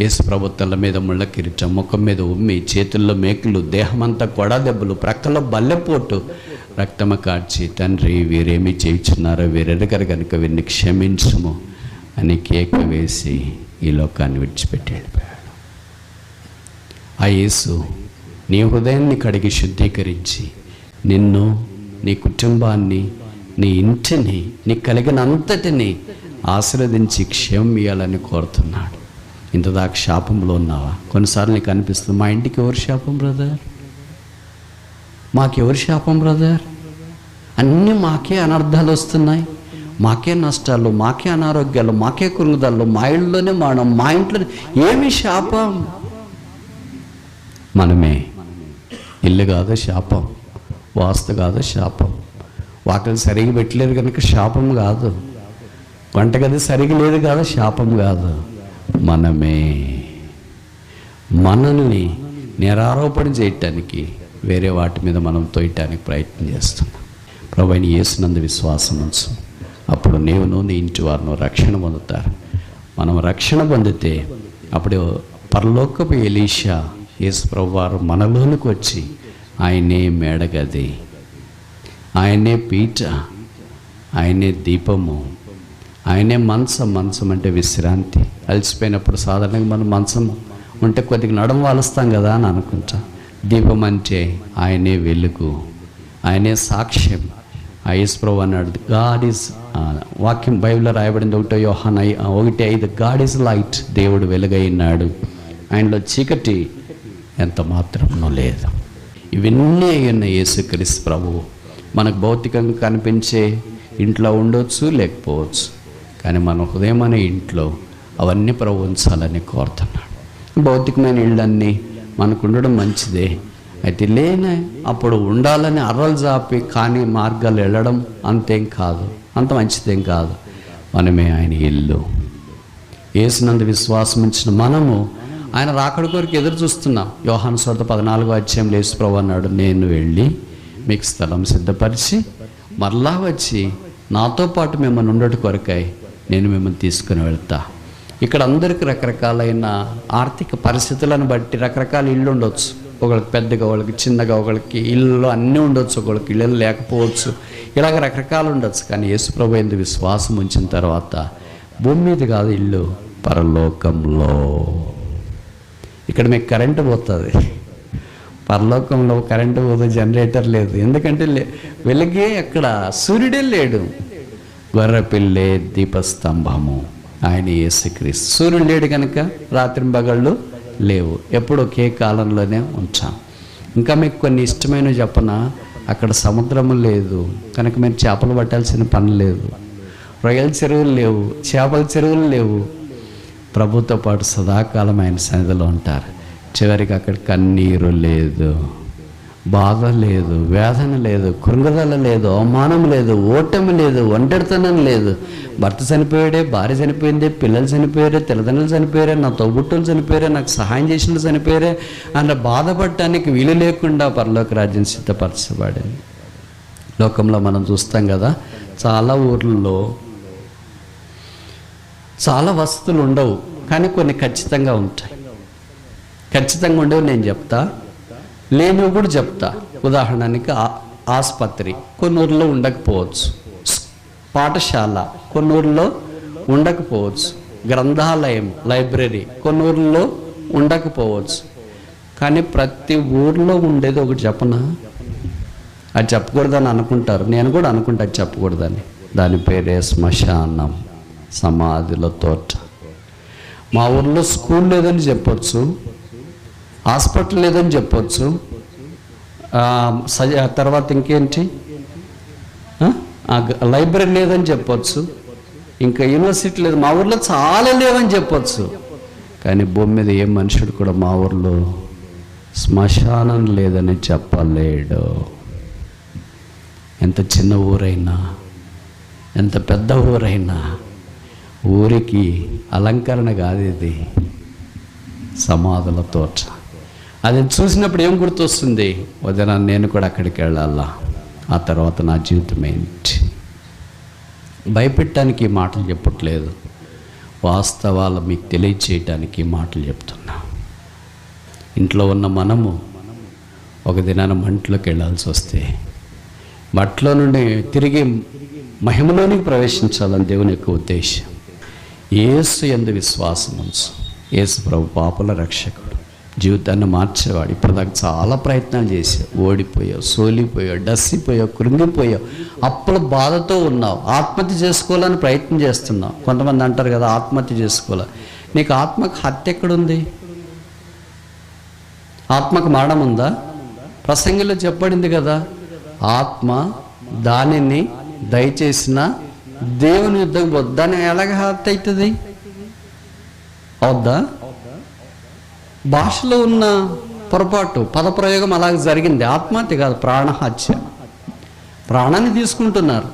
యేసు ప్రభుత్వాల మీద ముళ్ళ కిరీటం, ముఖం మీద ఉమ్మి, చేతుల్లో మేకులు, దేహమంతా కొడా దెబ్బలు, ప్రక్కలో బల్లెపోటు, రక్తము కార్చి, తండ్రి వీరేమి చేయుచున్నారో వీరెరగరు కనుక వీరిని క్షమించుము అని కేక వేసి ఈ లోకాన్ని విడిచిపెట్టి వెళ్ళిపోయాడు. ఆ యేసు నీ హృదయాన్ని కడిగి శుద్ధీకరించి నిన్ను, నీ కుటుంబాన్ని, నీ ఇంటిని, నీ కలిగిన అంతటిని ఆశీర్వదించి క్షేమం ఇవ్వాలని కోరుతున్నాడు. ఇంతదాకా శాపంలో ఉన్నావా? కొన్నిసార్లు నీకు అనిపిస్తుంది, మా ఇంటికి ఎవరు శాపం బ్రదర్, మాకెవరు శాపం బ్రదర్, అన్నీ మాకే అనర్థాలు వస్తున్నాయి, మాకే నష్టాలు, మాకే అనారోగ్యాలు, మాకే కృంగుదలు, మా ఇళ్ళలోనే మరణం, మా ఇంట్లోనే. ఏమి శాపం? మనమే. ఇల్లు కాదు శాపం, వాస్తు కాదు శాపం, వాకిలి సరిగా పెట్టలేరు కనుక శాపం కాదు, వంటగది సరిగా లేదు కాదు శాపం కాదు. మనమే మనల్ని నిరారోపణ చేయటానికి వేరే వాటి మీద మనం తోయటానికి ప్రయత్నం చేస్తున్నాం. ప్రభువైన యేసునందు విశ్వాసం ఉంచు, అప్పుడు నీవును నీ ఇంటి వారును రక్షణ పొందుతారు. మనం రక్షణ పొందితే అప్పుడు పరలోకపు ఎలీషా యేసు ప్రభువారు మనలోనికి వచ్చి ఆయనే మేడగది, ఆయనే పీట, ఆయనే దీపము, ఆయనే మంచం. మంచం అంటే విశ్రాంతి. అలసిపోయినప్పుడు సాధారణంగా మనం మంచం ఉంటే కొద్దిగా నడుము వాలుస్తాం కదా అని అనుకుంటా. దీపం అంటే ఆయనే వెలుగు, ఆయనే సాక్ష్యం. యేసు ప్రభువు అన్నాడు, గాడ్ ఈజ్, వాక్యం బైబిల్లో రాయబడింది 1 యోహాను 1:5, గాడ్ ఈజ్ లైట్, దేవుడు వెలుగైనాడు, ఆయనలో చీకటి ఎంత మాత్రమూ లేదు. ఇవన్నీ అయిన యేసుక్రీస్తు ప్రభువు మనకు భౌతికంగా కనిపించే ఇంట్లో ఉండొచ్చు, లేకపోవచ్చు, కానీ మన హృదయం అనే ఇంట్లో అవన్నీ ప్రభు ఉంచాలని కోరుతున్నాడు. భౌతికమైన ఇళ్ళన్నీ మనకు ఉండడం మంచిదే, అయితే లేనే అప్పుడు ఉండాలని అర్రలు జాపి కానీ మార్గాలు వెళ్ళడం అంతేం కాదు, అంత మంచిదేం కాదు. మనమే ఆయన ఇల్లు. యేసునందు విశ్వాసం ఉంచిన మనము ఆయన రాకడ కొరకు ఎదురు చూస్తున్నాం. యోహాను సువార్త 14వ అధ్యాయంలో యేసు ప్రభువు అన్నాడు, నేను వెళ్ళి మీకు స్థలం సిద్ధపరిచి మరలా వచ్చి నాతో పాటు మిమ్మల్ని ఉండటి కొరకై నేను మిమ్మల్ని తీసుకుని వెళ్తా. ఇక్కడ అందరికీ రకరకాలైన ఆర్థిక పరిస్థితులను బట్టి రకరకాల ఇళ్ళు ఉండొచ్చు. ఒకళ్ళకి పెద్దగా, ఒకళ్ళకి చిన్నగా, ఒకళ్ళకి ఇళ్ళు అన్నీ ఉండొచ్చు, ఒకళ్ళకి ఇళ్ళు లేకపోవచ్చు, ఇలాగ రకరకాలు ఉండొచ్చు. కానీ యేసు ప్రభువు యందు విశ్వాసం ఉంచిన తర్వాత భూమి మీద కాదు ఇల్లు, పరలోకంలో. ఇక్కడ మీకు కరెంటు పోతుంది, పరలోకంలో కరెంటు పోదు, జనరేటర్ లేదు. ఎందుకంటే వెలుగే అక్కడ, సూర్యుడే లేడు. గొర్రెపిల్లే దీపస్తంభము, ఆయన యేసుక్రీస్తు. సూర్యుడు లేడు కనుక రాత్రింబగళ్ళు లేవు, ఎప్పుడు ఒకే కాలంలోనే ఉంచాం. ఇంకా మీకు కొన్ని ఇష్టమైనవి చెప్పన, అక్కడ సముద్రము లేదు కనుక మీరు చేపలు పట్టాల్సిన పని లేదు, రొయ్యల చెరువులు లేవు, చేపల చెరువులు లేవు. ప్రభుతో పాటు సదాకాలం ఆయన సన్నిధిలో ఉంటారు. చివరికి అక్కడ కన్నీరు లేదు, బాధ లేదు, వేదన లేదు, కృంగుదల లేదు, అవమానం లేదు, ఓటమి లేదు, ఒంటరితనం లేదు. భర్త చనిపోయాడే, భార్య చనిపోయిందే, పిల్లలు చనిపోయారే, తల్లిదండ్రులు చనిపోయారే, నా తోబుట్టులు చనిపోయారే, నాకు సహాయం చేసిన వాళ్ళు చనిపోయారే అన్న బాధపడటానికి వీలు లేకుండా పరలోక రాజ్యం సిద్ధపరచబడింది. లోకంలో మనం చూస్తాం కదా, చాలా ఊర్లలో చాలా వసతులు ఉండవు, కానీ కొన్ని ఖచ్చితంగా ఉంటాయి. ఖచ్చితంగా ఉండవు నేను చెప్తా, లేనివి కూడా చెప్తా. ఉదాహరణకి ఆసుపత్రి కొన్ని ఊర్లో ఉండకపోవచ్చు, పాఠశాల కొన్ని ఊర్లో ఉండకపోవచ్చు, గ్రంథాలయం లైబ్రరీ కొన్ని ఊర్లో ఉండకపోవచ్చు. కానీ ప్రతి ఊర్లో ఉండేది ఒకటి చెప్పనా, అది చెప్పకూడదని అనుకుంటారు, నేను కూడా అనుకుంటా అది చెప్పకూడదని. దాని పేరే శ్మశానం, సమాధుల తోట. మా ఊర్లో స్కూల్ లేదని చెప్పొచ్చు, హాస్పిటల్ లేదని చెప్పొచ్చు, తర్వాత ఇంకేంటి, లైబ్రరీ లేదని చెప్పొచ్చు, ఇంకా యూనివర్సిటీ లేదు, మా ఊర్లో చాలా లేవని చెప్పొచ్చు. కానీ భూమి మీద ఏ మనుషుడు కూడా మా ఊర్లో శ్మశానం లేదని చెప్పలేడు. ఎంత చిన్న ఊరైనా, ఎంత పెద్ద ఊరైనా, ఊరికి అలంకరణ కాదు ఇది, సమాధుల తోట. అది చూసినప్పుడు ఏం గుర్తొస్తుంది, వదిన నేను కూడా అక్కడికి వెళ్ళాలా, ఆ తర్వాత నా జీవితం ఏంటి. భయపెట్టడానికి ఈ మాటలు చెప్పట్లేదు, వాస్తవాలు మీకు తెలియచేయటానికి ఈ మాటలు చెప్తున్నా. ఇంట్లో ఉన్న మనము ఒక దినాన మంటలోకి వెళ్ళాల్సి వస్తే మట్లో నుండి తిరిగి మహిమలోనికి ప్రవేశించాలని దేవుని యొక్క ఉద్దేశం. యేసు యందు విశ్వాసం ఉంచు. యేసు ప్రభు పాపుల రక్షకుడు. జీవితాన్ని మార్చేవాడు. ఇప్పటిదాకా చాలా ప్రయత్నాలు చేసావు, ఓడిపోయావు, సోలిపోయావు, డస్సిపోయావు, కృంగిపోయావు, అప్పుల బాధతో ఉన్నావు, ఆత్మహత్య చేసుకోవాలని ప్రయత్నం చేస్తున్నావు. కొంతమంది అంటారు కదా ఆత్మహత్య చేసుకోవాలి. నీకు ఆత్మకు హత్య ఎక్కడుంది? ఆత్మకు మరణం ఉందా? ప్రసంగిలో చెప్పబడింది కదా, ఆత్మ దానిని దయచేసిన దేవుని యుద్ధం దాన్ని ఎలాగ హత్య అవుతుంది? అవుద్దా? భాషలో ఉన్న పొరపాటు, పదప్రయోగం అలాగ జరిగింది. ఆత్మహత్య కాదు, ప్రాణహత్య. ప్రాణాన్ని తీసుకుంటున్నారు,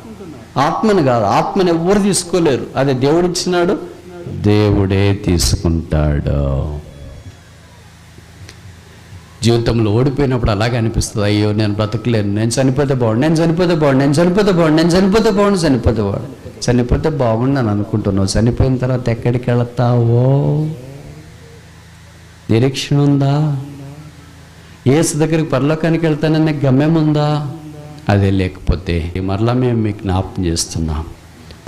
ఆత్మని కాదు. ఆత్మని ఎవ్వరు తీసుకోలేరు. అదే దేవుడు ఇచ్చినాడు, దేవుడే తీసుకుంటాడు. జీవితంలో ఓడిపోయినప్పుడు అలాగే అనిపిస్తుంది, అయ్యో నేను బ్రతకలేను, నేను చనిపోతే బాగుండు, నేను చనిపోతే బాగుండు, నేను చనిపోతే బాగుండు, నేను చనిపోతే బాగుండు, చనిపోతే బాగుండు. చనిపోతే బాగుండు అని అనుకుంటున్నావు, చనిపోయిన తర్వాత ఎక్కడికి వెళతావో నిరీక్షణ ఉందా? యేసు దగ్గరికి పరలోకానికి వెళ్తాననే గమ్యం ఉందా? అదే లేకపోతే మరలా మేము మీకు జ్ఞాపకం చేస్తున్నాం,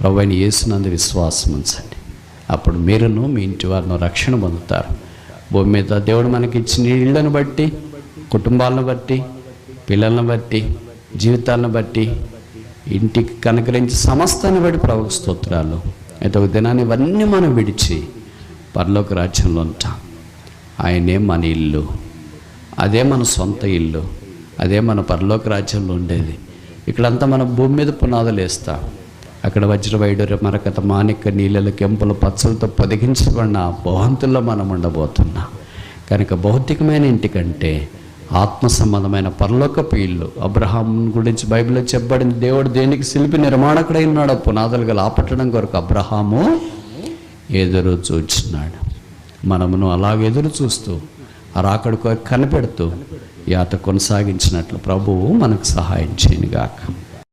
ప్రభువైన యేసునందు విశ్వాసం ఉంచండి, అప్పుడు మీరును మీ ఇంటి వారిను రక్షణ పొందుతారు. భూమి మీద దేవుడు మనకి ఇచ్చిన ఇళ్లను బట్టి, కుటుంబాలను బట్టి, పిల్లలను బట్టి, జీవితాలను బట్టి, ఇంటికి కనుకరించి సమస్తాన్ని బట్టి ప్రభువుకు స్తోత్రాలు. అయితే ఒక దినాన్ని ఇవన్నీ మనం విడిచి పరలోక రాజ్యంలో ఉంటాం. ఆయనే మన ఇల్లు, అదే మన సొంత ఇల్లు, అదే మన పరలోక రాజ్యంలో ఉండేది. ఇక్కడంతా మన భూమి మీద పునాదులు వేస్తాం. అక్కడ వజ్ర వైడూర్య మరకత మాణిక్య నీళ్ళ కెంపుల పచ్చలతో పొదిగించబడిన భవంతుల్లో మనం ఉండబోతున్నాం. కనుక భౌతికమైన ఇంటికంటే ఆత్మ సంబంధమైన పరలోకపు ఇల్లు. అబ్రహాం గురించి బైబిల్లో చెప్పబడింది, దేవుడు దేనికి శిల్పి నిర్మాణకుడై ఉన్నాడో పునాదులు గల ఆపట్టడం కొరకు అబ్రహాము ఎదురు చూస్తున్నాడు. మనమును అలాగే ఎదురు చూస్తూ రాకడ కనిపెడుతూ యాత కొనసాగించినట్లు ప్రభువు మనకు సహాయం చేయనుగాక.